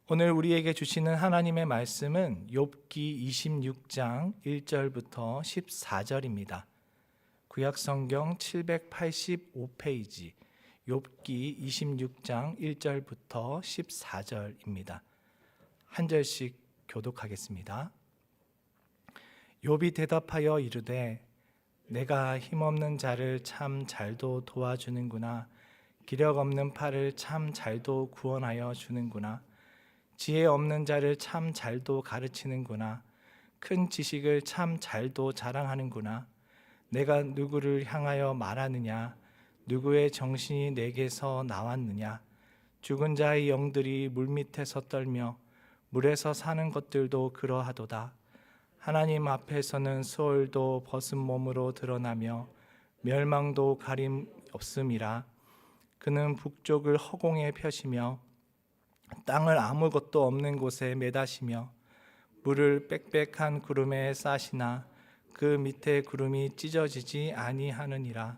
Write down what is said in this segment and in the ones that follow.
오늘 우리에게 주시는 하나님의 말씀은 욥기 26장 1절부터 14절입니다. 구약성경 785페이지 욥기 26장 1절부터 14절입니다. 한 절씩 교독하겠습니다. 욥이 대답하여 이르되 내가 힘없는 자를 참 잘도 도와주는구나. 기력 없는 팔을 참 잘도 구원하여 주는구나. 지혜 없는 자를 참 잘도 가르치는구나. 큰 지식을 참 잘도 자랑하는구나. 내가 누구를 향하여 말하느냐? 누구의 정신이 내게서 나왔느냐? 죽은 자의 영들이 물밑에서 떨며 물에서 사는 것들도 그러하도다. 하나님 앞에서는 수월도 벗은 몸으로 드러나며 멸망도 가림 없음이라. 그는 북쪽을 허공에 펴시며 땅을 아무것도 없는 곳에 매다시며 물을 빽빽한 구름에 싸시나 그 밑에 구름이 찢어지지 아니하느니라.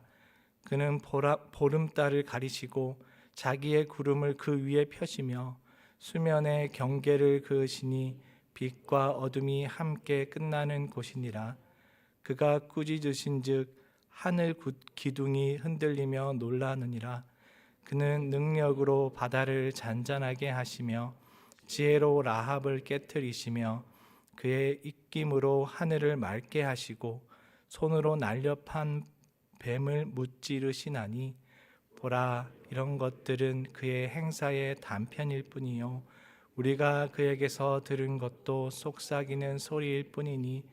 그는 보름달을 가리시고 자기의 구름을 그 위에 펴시며 수면에 경계를 그으시니 빛과 어둠이 함께 끝나는 곳이니라. 그가 꾸짖으신즉 하늘 기둥이 흔들리며 놀라느니라. 그는 능력으로 바다를 잔잔하게 하시며 지혜로 라합을 깨트리시며 그의 입김으로 하늘을 맑게 하시고 손으로 날렵한 뱀을 무찌르시나니 보라, 이런 것들은 그의 행사의 단편일 뿐이요 우리가 그에게서 들은 것도 속삭이는 소리일 뿐이니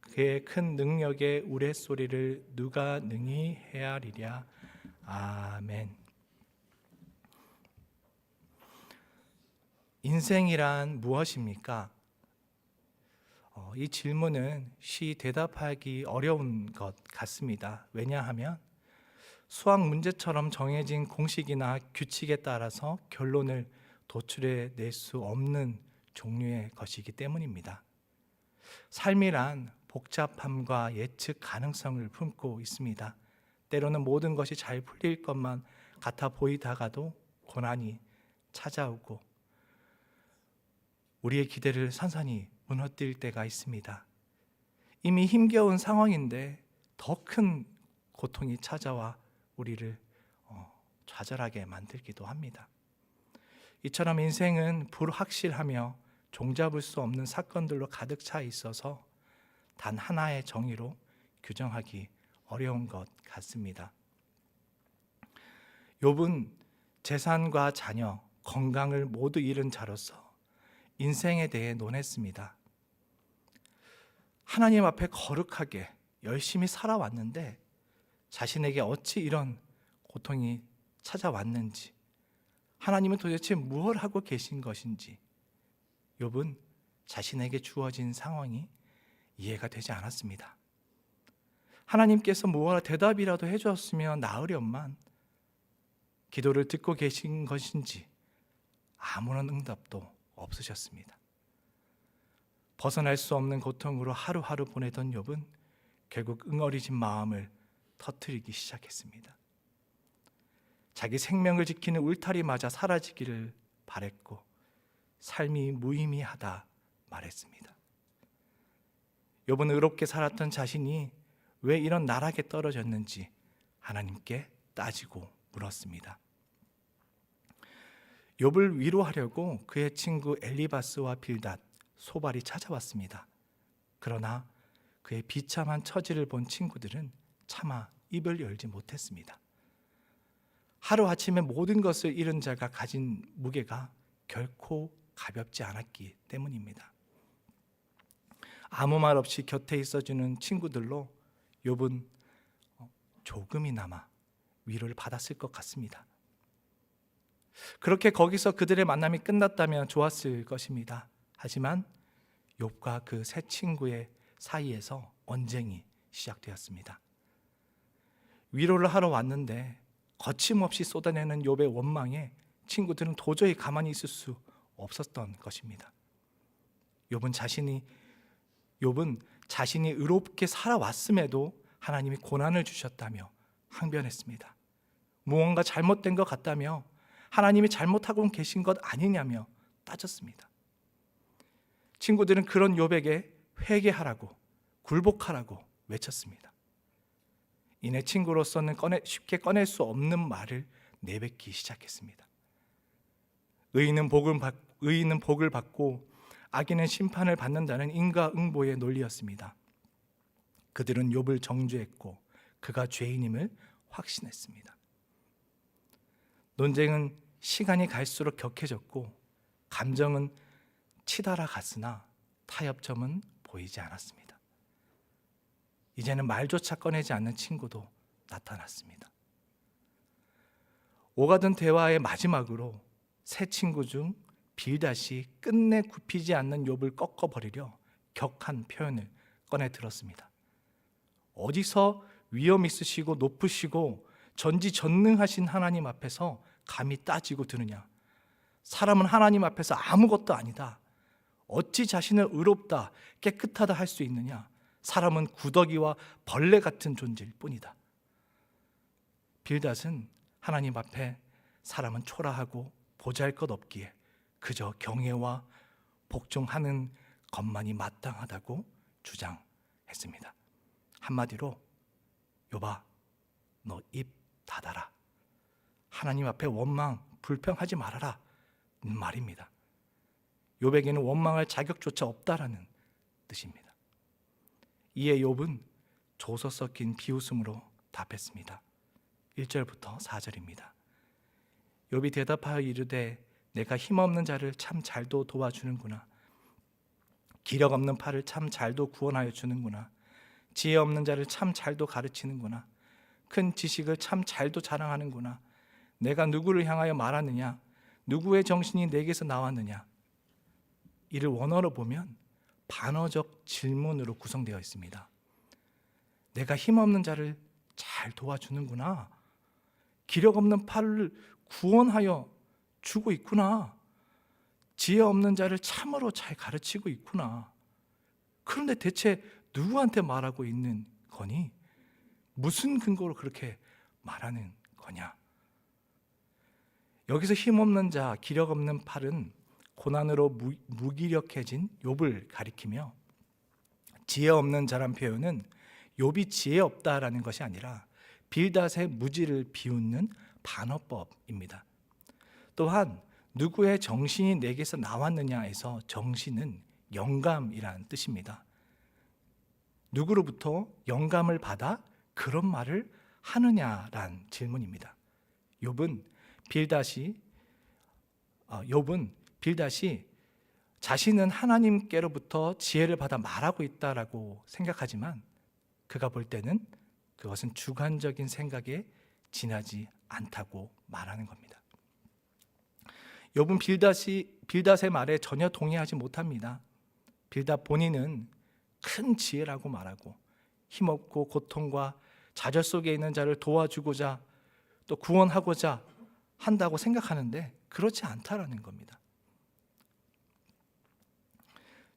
그의 큰 능력의 우레소리를 누가 능히 헤아리랴. 아멘. 인생이란 무엇입니까? 이 질문은 쉬 대답하기 어려운 것 같습니다. 왜냐하면 수학 문제처럼 정해진 공식이나 규칙에 따라서 결론을 도출해 낼 수 없는 종류의 것이기 때문입니다. 삶이란 복잡함과 예측 가능성을 품고 있습니다. 때로는 모든 것이 잘 풀릴 것만 같아 보이다가도 고난이 찾아오고 우리의 기대를 산산이 무너뜨릴 때가 있습니다. 이미 힘겨운 상황인데 더 큰 고통이 찾아와 우리를 좌절하게 만들기도 합니다. 이처럼 인생은 불확실하며 종잡을 수 없는 사건들로 가득 차 있어서 단 하나의 정의로 규정하기 어려운 것 같습니다. 욥은 재산과 자녀, 건강을 모두 잃은 자로서 인생에 대해 논했습니다. 하나님 앞에 거룩하게 열심히 살아왔는데 자신에게 어찌 이런 고통이 찾아왔는지, 하나님은 도대체 무엇을 하고 계신 것인지 욥은 자신에게 주어진 상황이 이해가 되지 않았습니다. 하나님께서 무엇 대답이라도 해주었으면 나으련만 기도를 듣고 계신 것인지 아무런 응답도 없으셨습니다. 벗어날 수 없는 고통으로 하루하루 보내던 욥은 결국 응어리진 마음을 터뜨리기 시작했습니다. 자기 생명을 지키는 울타리 맞아 사라지기를 바랬고 삶이 무의미하다 말했습니다. 욥은 의롭게 살았던 자신이 왜 이런 나락에 떨어졌는지 하나님께 따지고 물었습니다. 욥을 위로하려고 그의 친구 엘리바스와 빌닷, 소발이 찾아왔습니다. 그러나 그의 비참한 처지를 본 친구들은 차마 입을 열지 못했습니다. 하루아침에 모든 것을 잃은 자가 가진 무게가 결코 가볍지 않았기 때문입니다. 아무 말 없이 곁에 있어주는 친구들로 욥은 조금이나마 위로를 받았을 것 같습니다. 그렇게 거기서 그들의 만남이 끝났다면 좋았을 것입니다. 하지만 욥과 그 세 친구의 사이에서 언쟁이 시작되었습니다. 위로를 하러 왔는데 거침없이 쏟아내는 욥의 원망에 친구들은 도저히 가만히 있을 수 없었던 것입니다. 욥은 자신이 의롭게 살아왔음에도 하나님이 고난을 주셨다며 항변했습니다. 무언가 잘못된 것 같다며 하나님이 잘못하고 계신 것 아니냐며 따졌습니다. 친구들은 그런 욥에게 회개하라고, 굴복하라고 외쳤습니다. 이내 친구로서는 쉽게 꺼낼 수 없는 말을 내뱉기 시작했습니다. 의인은 복을 받고 악인은 심판을 받는다는 인과응보의 논리였습니다. 그들은 욥을 정죄했고 그가 죄인임을 확신했습니다. 논쟁은 시간이 갈수록 격해졌고 감정은 치달아 갔으나 타협점은 보이지 않았습니다. 이제는 말조차 꺼내지 않는 친구도 나타났습니다. 오가던 대화의 마지막으로 세 친구 중 빌닷이 끝내 굽히지 않는 욥을 꺾어버리려 격한 표현을 꺼내 들었습니다. 어디서 위엄 있으시고 높으시고 전지전능하신 하나님 앞에서 감히 따지고 드느냐? 사람은 하나님 앞에서 아무것도 아니다. 어찌 자신을 의롭다, 깨끗하다 할 수 있느냐? 사람은 구더기와 벌레 같은 존재일 뿐이다. 빌닷은 하나님 앞에 사람은 초라하고 보잘것없기에 그저 경외와 복종하는 것만이 마땅하다고 주장했습니다. 한마디로 욥아, 너 입 닫아라. 하나님 앞에 원망, 불평하지 말아라 말입니다. 욥에게는 원망할 자격조차 없다라는 뜻입니다. 이에 욥은 조소 섞인 비웃음으로 답했습니다. 1절부터 4절입니다. 욥이 대답하여 이르되 내가 힘없는 자를 참 잘도 도와주는구나. 기력 없는 팔을 참 잘도 구원하여 주는구나. 지혜 없는 자를 참 잘도 가르치는구나. 큰 지식을 참 잘도 자랑하는구나. 내가 누구를 향하여 말하느냐? 누구의 정신이 내게서 나왔느냐? 이를 원어로 보면 반어적 질문으로 구성되어 있습니다. 내가 힘없는 자를 잘 도와주는구나. 기력 없는 팔을 구원하여 주고 있구나. 지혜 없는 자를 참으로 잘 가르치고 있구나. 그런데 대체 누구한테 말하고 있는 거니? 무슨 근거로 그렇게 말하는 거냐? 여기서 힘없는 자, 기력 없는 팔은 고난으로 무기력해진 욥을 가리키며, 지혜 없는 자란 표현은 욥이 지혜 없다라는 것이 아니라 빌닷의 무지를 비웃는 반어법입니다. 또한 누구의 정신이 내게서 나왔느냐에서 정신은 영감이라는 뜻입니다. 누구로부터 영감을 받아 그런 말을 하느냐란 질문입니다. 욥은 빌닷이 자신은 하나님께로부터 지혜를 받아 말하고 있다라고 생각하지만 그가 볼 때는 그것은 주관적인 생각에 지나지 않다고 말하는 겁니다. 욥은 빌닷의 말에 전혀 동의하지 못합니다. 빌닷 본인은 큰 지혜라고 말하고 힘없고 고통과 좌절 속에 있는 자를 도와주고자 또 구원하고자 한다고 생각하는데 그렇지 않다라는 겁니다.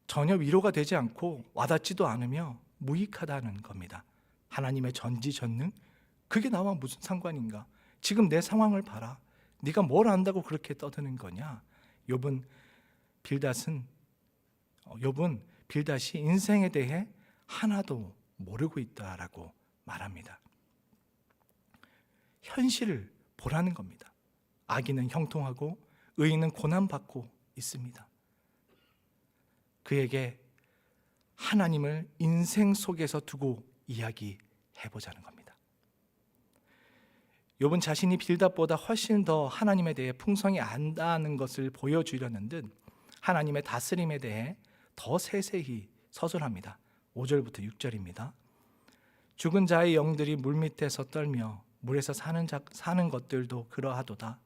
전혀 위로가 되지 않고 와닿지도 않으며 무익하다는 겁니다. 하나님의 전지전능? 그게 나와 무슨 상관인가? 지금 내 상황을 봐라. 네가 뭘 안다고 그렇게 떠드는 거냐? 욥은 빌닷이 인생에 대해 하나도 모르고 있다라고 말합니다. 현실을 보라는 겁니다. 악인은 형통하고 의인은 고난받고 있습니다. 그에게 하나님을 인생 속에서 두고 이야기해보자는 겁니다. 욥은 자신이 빌닷보다 훨씬 더 하나님에 대해 풍성히 안다는 것을 보여주려는 듯 하나님의 다스림에 대해 더 세세히 서술합니다. 5절부터 6절입니다. 죽은 자의 영들이 물밑에서 떨며 물에서 사는 것들도 그러하도다.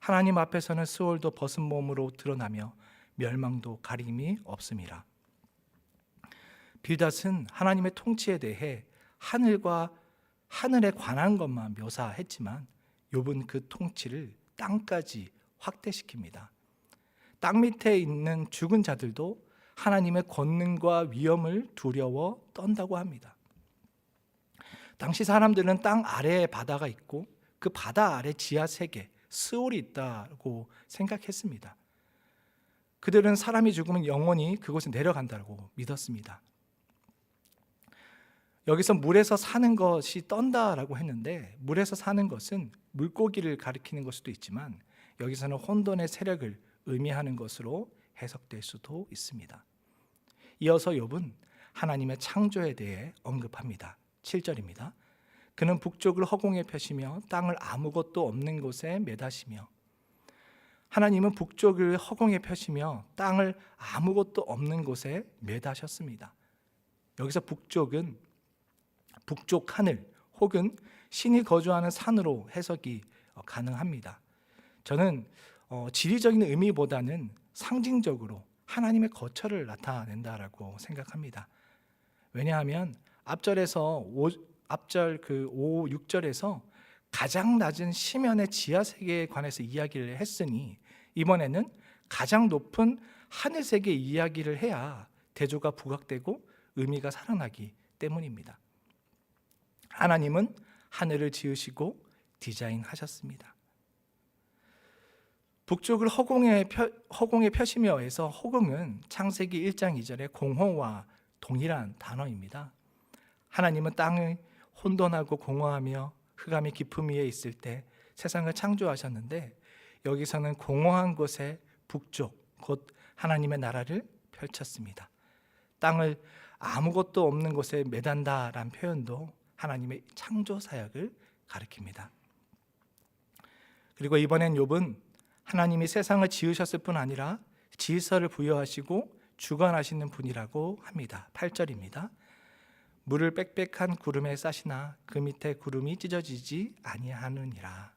하나님 앞에서는 스올도 벗은 몸으로 드러나며 멸망도 가림이 없음이라. 빌닷은 하나님의 통치에 대해 하늘에 관한 것만 묘사했지만 욥은 그 통치를 땅까지 확대시킵니다. 땅 밑에 있는 죽은 자들도 하나님의 권능과 위엄을 두려워 떤다고 합니다. 당시 사람들은 땅 아래에 바다가 있고 그 바다 아래 지하 세계, 스올이 있다고 생각했습니다. 그들은 사람이 죽으면 영원히 그곳에 내려간다고 믿었습니다. 여기서 물에서 사는 것이 떤다라고 했는데, 물에서 사는 것은 물고기를 가리키는 걸 수도 있지만 여기서는 혼돈의 세력을 의미하는 것으로 해석될 수도 있습니다. 이어서 욥은 하나님의 창조에 대해 언급합니다. 7절입니다. 그는 북쪽을 허공에 펴시며 땅을 아무것도 없는 곳에 매다시며. 하나님은 북쪽을 허공에 펴시며 땅을 아무것도 없는 곳에 매다셨습니다. 여기서 북쪽은 북쪽 하늘 혹은 신이 거주하는 산으로 해석이 가능합니다. 저는 지리적인 의미보다는 상징적으로 하나님의 거처를 나타낸다라고 생각합니다. 왜냐하면 앞절에서 5, 6절에서 가장 낮은 시면의 지하 세계에 관해서 이야기를 했으니 이번에는 가장 높은 하늘 세계 이야기를 해야 대조가 부각되고 의미가 살아나기 때문입니다. 하나님은 하늘을 지으시고 디자인하셨습니다. 북쪽을 허공에 펴시며에서 허공은 창세기 1장 2절의 공허와 동일한 단어입니다. 하나님은 땅을 혼돈하고 공허하며 흑암이 깊음 위에 있을 때 세상을 창조하셨는데, 여기서는 공허한 곳에 북쪽 곧 하나님의 나라를 펼쳤습니다. 땅을 아무것도 없는 곳에 매단다라는 표현도 하나님의 창조 사역을 가리킵니다. 그리고 이번엔 욥은 하나님이 세상을 지으셨을 뿐 아니라 질서를 부여하시고 주관하시는 분이라고 합니다. 8절입니다. 물을 빽빽한 구름에 싸시나 그 밑에 구름이 찢어지지 아니하느니라.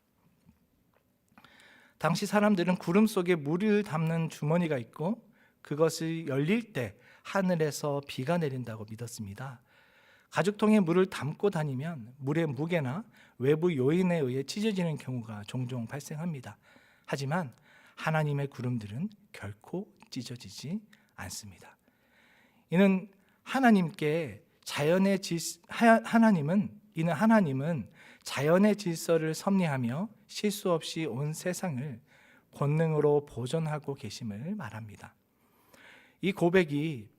당시 사람들은 구름 속에 물을 담는 주머니가 있고 그것을 열릴 때 하늘에서 비가 내린다고 믿었습니다. 가죽통에 물을 담고 다니면 물의 무게나 외부 요인에 의해 찢어지는 경우가 종종 발생합니다. 하지만 하나님의 구름들은 결코 찢어지지 않습니다. 이는 하나님은 자연의 질서를 섭리하며 실수 없이 온 세상을 권능으로 보존하고 계심을 말합니다. 이 고백이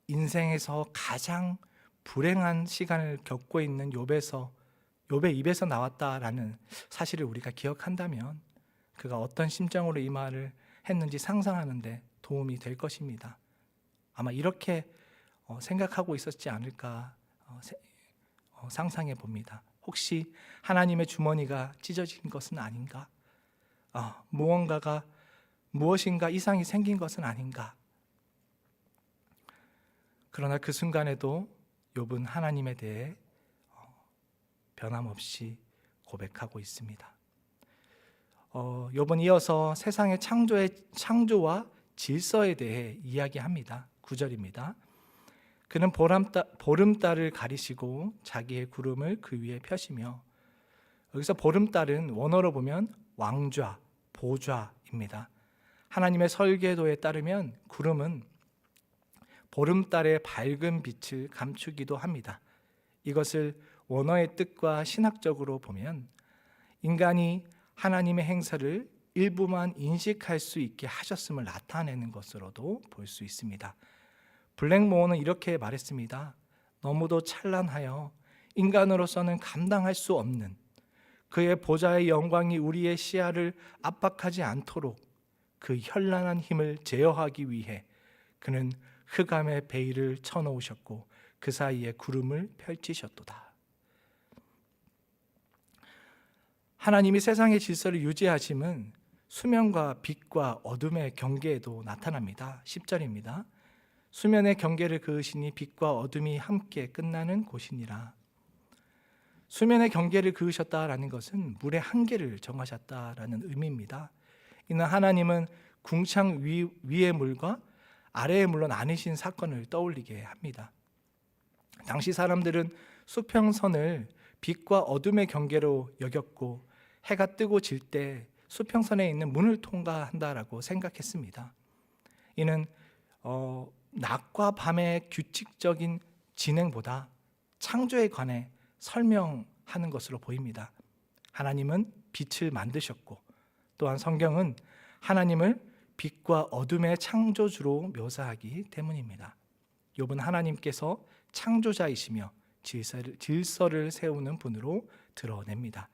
인생에서 가장 불행한 시간을 겪고 있는 욥의 입에서 나왔다라는 사실을 우리가 기억한다면 그가 어떤 심정으로 이 말을 했는지 상상하는데 도움이 될 것입니다. 아마 이렇게 생각하고 있었지 않을까 상상해 봅니다. 혹시 하나님의 주머니가 찢어진 것은 아닌가? 무엇인가 이상이 생긴 것은 아닌가? 그러나 그 순간에도 욥은 하나님에 대해 변함없이 고백하고 있습니다. 욥은 이어서 세상의 창조와 질서에 대해 이야기합니다. 9절입니다. 그는 보름달을 가리시고 자기의 구름을 그 위에 펴시며. 여기서 보름달은 원어로 보면 왕좌, 보좌입니다. 하나님의 설계도에 따르면 구름은 보름달의 밝은 빛을 감추기도 합니다. 이것을 원어의 뜻과 신학적으로 보면 인간이 하나님의 행사를 일부만 인식할 수 있게 하셨음을 나타내는 것으로도 볼 수 있습니다. 블랙모어는 이렇게 말했습니다. 너무도 찬란하여 인간으로서는 감당할 수 없는 그의 보좌의 영광이 우리의 시야를 압박하지 않도록 그 현란한 힘을 제어하기 위해 그는 흑암의 베일을 쳐놓으셨고 그 사이에 구름을 펼치셨도다. 하나님이 세상의 질서를 유지하심은 수면과 빛과 어둠의 경계에도 나타납니다. 10절입니다. 수면의 경계를 그으시니 빛과 어둠이 함께 끝나는 곳이니라. 수면의 경계를 그으셨다라는 것은 물의 한계를 정하셨다라는 의미입니다. 이는 하나님은 궁창 위의 물과 아래의 물로 나뉘신 사건을 떠올리게 합니다. 당시 사람들은 수평선을 빛과 어둠의 경계로 여겼고 해가 뜨고 질 때 수평선에 있는 문을 통과한다라고 생각했습니다. 이는 낮과 밤의 규칙적인 진행보다 창조에 관해 설명하는 것으로 보입니다. 하나님은 빛을 만드셨고 또한 성경은 하나님을 빛과 어둠의 창조주로 묘사하기 때문입니다. 욥은 하나님께서 창조자이시며 질서를 세우는 분으로 드러냅니다.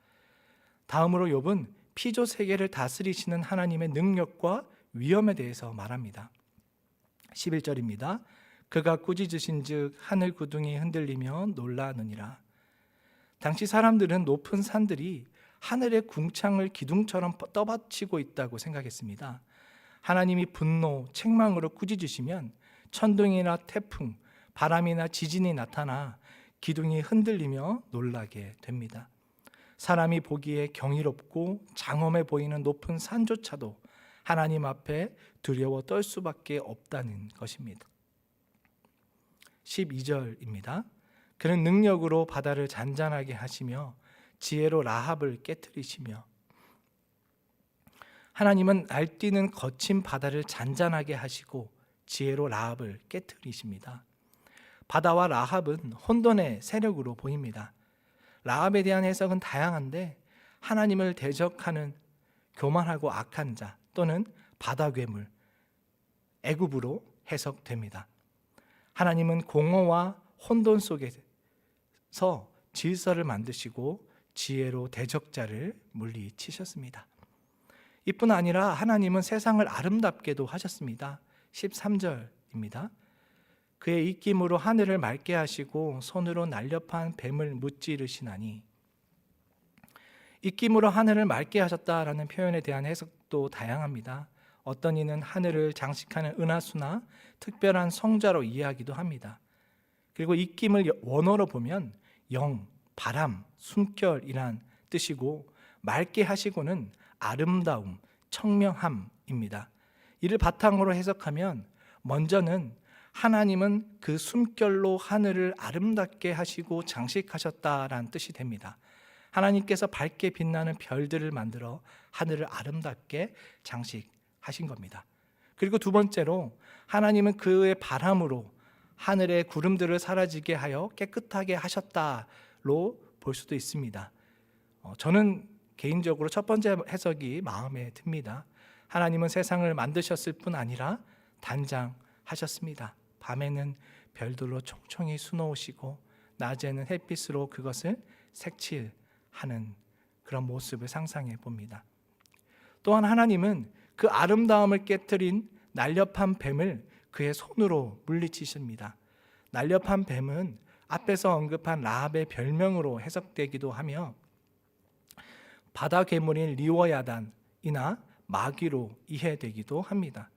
다음으로 욥은 피조 세계를 다스리시는 하나님의 능력과 위엄에 대해서 말합니다. 11절입니다. 그가 꾸짖으신즉 하늘 구둥이 흔들리며 놀라느니라. 당시 사람들은 높은 산들이 하늘의 궁창을 기둥처럼 떠받치고 있다고 생각했습니다. 하나님이 분노, 책망으로 꾸짖으시면 천둥이나 태풍, 바람이나 지진이 나타나 기둥이 흔들리며 놀라게 됩니다. 사람이 보기에 경이롭고 장엄해 보이는 높은 산조차도 하나님 앞에 두려워 떨 수밖에 없다는 것입니다. 12절입니다. 그는 능력으로 바다를 잔잔하게 하시며 지혜로 라합을 깨뜨리시며. 하나님은 날뛰는 거친 바다를 잔잔하게 하시고 지혜로 라합을 깨뜨리십니다. 바다와 라합은 혼돈의 세력으로 보입니다. 라합에 대한 해석은 다양한데 하나님을 대적하는 교만하고 악한 자 또는 바다 괴물, 애굽으로 해석됩니다. 하나님은 공허와 혼돈 속에서 질서를 만드시고 지혜로 대적자를 물리치셨습니다. 이뿐 아니라 하나님은 세상을 아름답게도 하셨습니다. 13절입니다. 그의 입김으로 하늘을 맑게 하시고 손으로 날렵한 뱀을 무찌르시나니. 입김으로 하늘을 맑게 하셨다라는 표현에 대한 해석도 다양합니다. 어떤 이는 하늘을 장식하는 은하수나 특별한 성자로 이해하기도 합니다. 그리고 입김을 원어로 보면 영, 바람, 숨결이란 뜻이고 맑게 하시고는 아름다움, 청명함입니다. 이를 바탕으로 해석하면 먼저는 하나님은 그 숨결로 하늘을 아름답게 하시고 장식하셨다라는 뜻이 됩니다. 하나님께서 밝게 빛나는 별들을 만들어 하늘을 아름답게 장식하신 겁니다. 그리고 두 번째로 하나님은 그의 바람으로 하늘의 구름들을 사라지게 하여 깨끗하게 하셨다로 볼 수도 있습니다. 저는 개인적으로 첫 번째 해석이 마음에 듭니다. 하나님은 세상을 만드셨을 뿐 아니라 단장하셨습니다. 밤에는 별들로 총총히 수놓으시고 낮에는 햇빛으로 그것을 색칠하는 그런 모습을 상상해 봅니다. 또한 하나님은 그 아름다움을 깨뜨린 날렵한 뱀을 그의 손으로 물리치십니다. 날렵한 뱀은 앞에서 언급한 라합의 별명으로 해석되기도 하며 바다 괴물인 리워야단이나 마귀로 이해되기도 합니다.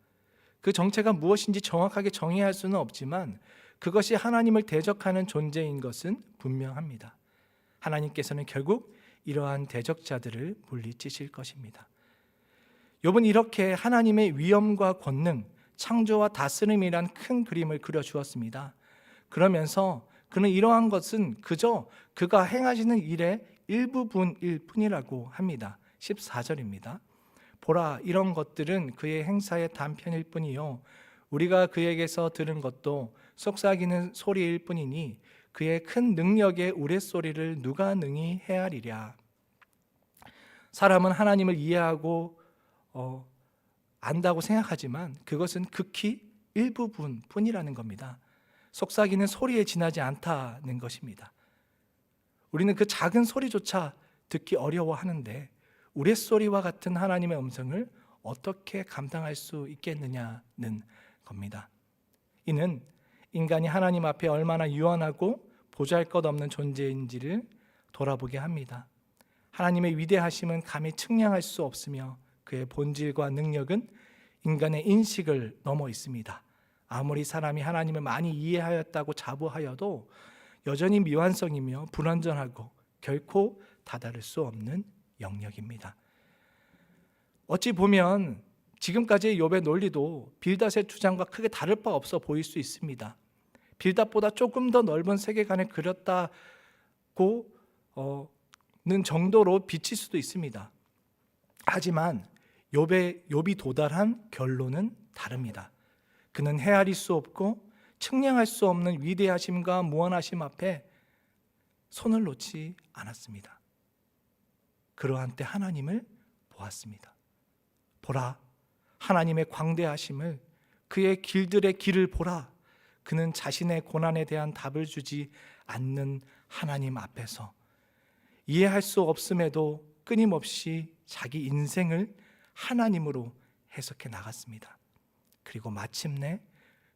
그 정체가 무엇인지 정확하게 정의할 수는 없지만 그것이 하나님을 대적하는 존재인 것은 분명합니다. 하나님께서는 결국 이러한 대적자들을 물리치실 것입니다. 욥은 이렇게 하나님의 위엄과 권능, 창조와 다스림이란 큰 그림을 그려주었습니다. 그러면서 그는 이러한 것은 그저 그가 행하시는 일의 일부분일 뿐이라고 합니다. 14절입니다. 보라, 이런 것들은 그의 행사의 단편일 뿐이요 우리가 그에게서 들은 것도 속삭이는 소리일 뿐이니 그의 큰 능력의 우레소리를 누가 능히 헤아리랴. 사람은 하나님을 이해하고 안다고 생각하지만 그것은 극히 일부분 뿐이라는 겁니다. 속삭이는 소리에 지나지 않다는 것입니다. 우리는 그 작은 소리조차 듣기 어려워하는데 우레소리와 같은 하나님의 음성을 어떻게 감당할 수 있겠느냐는 겁니다. 이는 인간이 하나님 앞에 얼마나 유한하고 보잘것없는 존재인지를 돌아보게 합니다. 하나님의 위대하심은 감히 측량할 수 없으며 그의 본질과 능력은 인간의 인식을 넘어 있습니다. 아무리 사람이 하나님을 많이 이해하였다고 자부하여도 여전히 미완성이며 불완전하고 결코 다다를 수 없는 영역입니다. 어찌 보면 지금까지의 욥의 논리도 빌닷의 주장과 크게 다를 바 없어 보일 수 있습니다. 빌닷보다 조금 더 넓은 세계관을 그렸다고는 정도로 비칠 수도 있습니다. 하지만 욥이 도달한 결론은 다릅니다. 그는 헤아릴 수 없고 측량할 수 없는 위대하심과 무한하심 앞에 손을 놓지 않았습니다. 그러한 때 하나님을 보았습니다. 보라, 하나님의 광대하심을, 그의 길들의 길을 보라. 그는 자신의 고난에 대한 답을 주지 않는 하나님 앞에서 이해할 수 없음에도 끊임없이 자기 인생을 하나님으로 해석해 나갔습니다. 그리고 마침내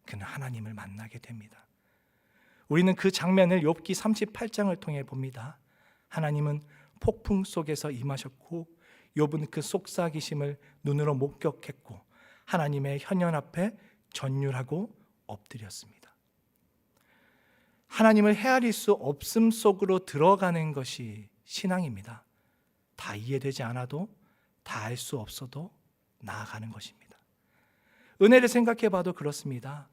그는 하나님을 만나게 됩니다. 우리는 그 장면을 욥기 38장을 통해 봅니다. 하나님은 폭풍 속에서 임하셨고 욥은 그 속삭이심을 눈으로 목격했고 하나님의 현현 앞에 전율하고 엎드렸습니다. 하나님을 헤아릴 수 없음 속으로 들어가는 것이 신앙입니다. 다 이해되지 않아도, 다 알 수 없어도 나아가는 것입니다. 은혜를 생각해 봐도 그렇습니다.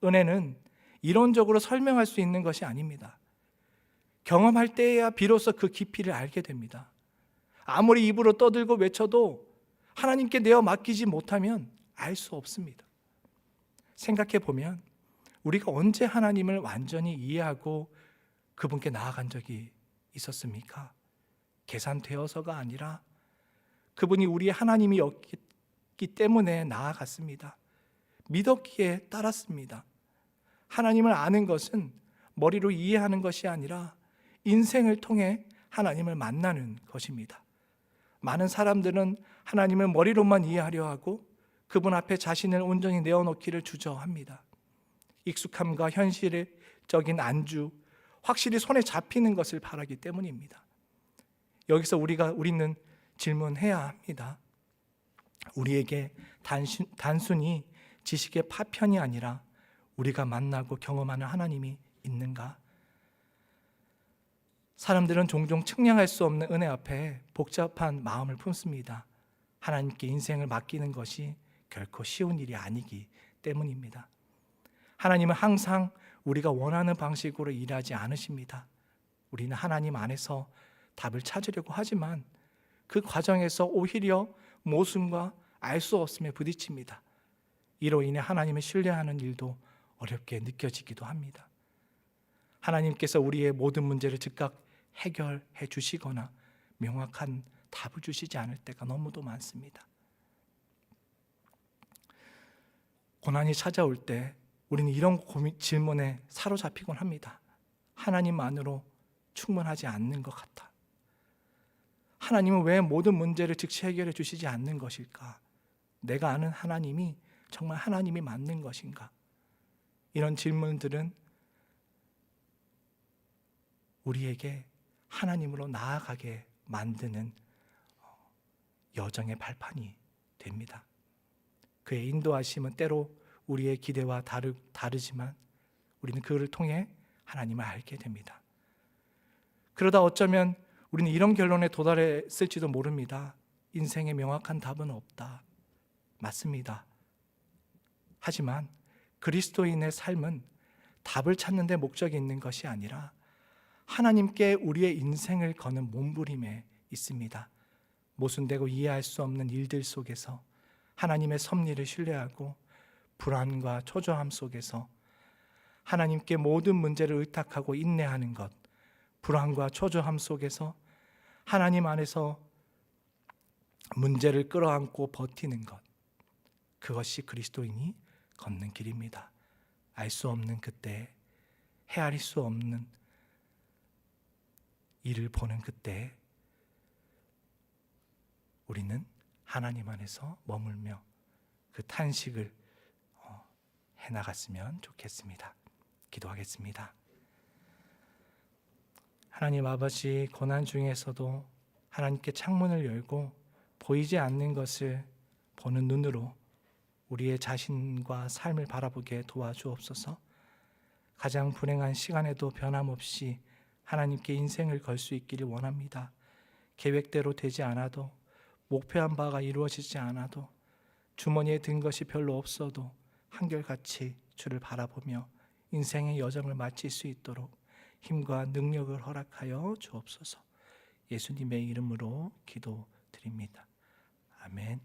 은혜는 이론적으로 설명할 수 있는 것이 아닙니다. 경험할 때에야 비로소 그 깊이를 알게 됩니다. 아무리 입으로 떠들고 외쳐도 하나님께 내어 맡기지 못하면 알 수 없습니다. 생각해 보면 우리가 언제 하나님을 완전히 이해하고 그분께 나아간 적이 있었습니까? 계산되어서가 아니라 그분이 우리의 하나님이었기 때문에 나아갔습니다. 믿었기에 따랐습니다. 하나님을 아는 것은 머리로 이해하는 것이 아니라 인생을 통해 하나님을 만나는 것입니다. 많은 사람들은 하나님을 머리로만 이해하려 하고 그분 앞에 자신을 온전히 내어놓기를 주저합니다. 익숙함과 현실적인 안주, 확실히 손에 잡히는 것을 바라기 때문입니다. 여기서 우리는 질문해야 합니다. 우리에게 단순히 지식의 파편이 아니라 우리가 만나고 경험하는 하나님이 있는가? 사람들은 종종 측량할 수 없는 은혜 앞에 복잡한 마음을 품습니다. 하나님께 인생을 맡기는 것이 결코 쉬운 일이 아니기 때문입니다. 하나님은 항상 우리가 원하는 방식으로 일하지 않으십니다. 우리는 하나님 안에서 답을 찾으려고 하지만 그 과정에서 오히려 모순과 알 수 없음에 부딪힙니다. 이로 인해 하나님을 신뢰하는 일도 어렵게 느껴지기도 합니다. 하나님께서 우리의 모든 문제를 즉각 해결해 주시거나 명확한 답을 주시지 않을 때가 너무도 많습니다. 고난이 찾아올 때 우리는 이런 질문에 사로잡히곤 합니다. 하나님만으로 충분하지 않는 것 같아. 하나님은 왜 모든 문제를 즉시 해결해 주시지 않는 것일까? 내가 아는 하나님이 정말 하나님이 맞는 것인가? 이런 질문들은 우리에게 하나님으로 나아가게 만드는 여정의 발판이 됩니다. 그의 인도하심은 때로 우리의 기대와 다르지만 우리는 그를 통해 하나님을 알게 됩니다. 그러다 어쩌면 우리는 이런 결론에 도달했을지도 모릅니다. 인생에 명확한 답은 없다. 맞습니다. 하지만 그리스도인의 삶은 답을 찾는 데 목적이 있는 것이 아니라 하나님께 우리의 인생을 거는 몸부림에 있습니다. 모순되고 이해할 수 없는 일들 속에서 하나님의 섭리를 신뢰하고 불안과 초조함 속에서 하나님께 모든 문제를 의탁하고 인내하는 것, 불안과 초조함 속에서 하나님 안에서 문제를 끌어안고 버티는 것, 그것이 그리스도인이 걷는 길입니다. 알 수 없는 그때, 헤아릴 수 없는 일을 보는 그때 우리는 하나님 안에서 머물며 그 탄식을 해나갔으면 좋겠습니다. 기도하겠습니다. 하나님 아버지, 고난 중에서도 하나님께 창문을 열고 보이지 않는 것을 보는 눈으로 우리의 자신과 삶을 바라보게 도와주옵소서. 가장 불행한 시간에도 변함없이 하나님께 인생을 걸 수 있기를 원합니다. 계획대로 되지 않아도, 목표한 바가 이루어지지 않아도, 주머니에 든 것이 별로 없어도 한결같이 주를 바라보며 인생의 여정을 마칠 수 있도록 힘과 능력을 허락하여 주옵소서. 예수님의 이름으로 기도드립니다. 아멘.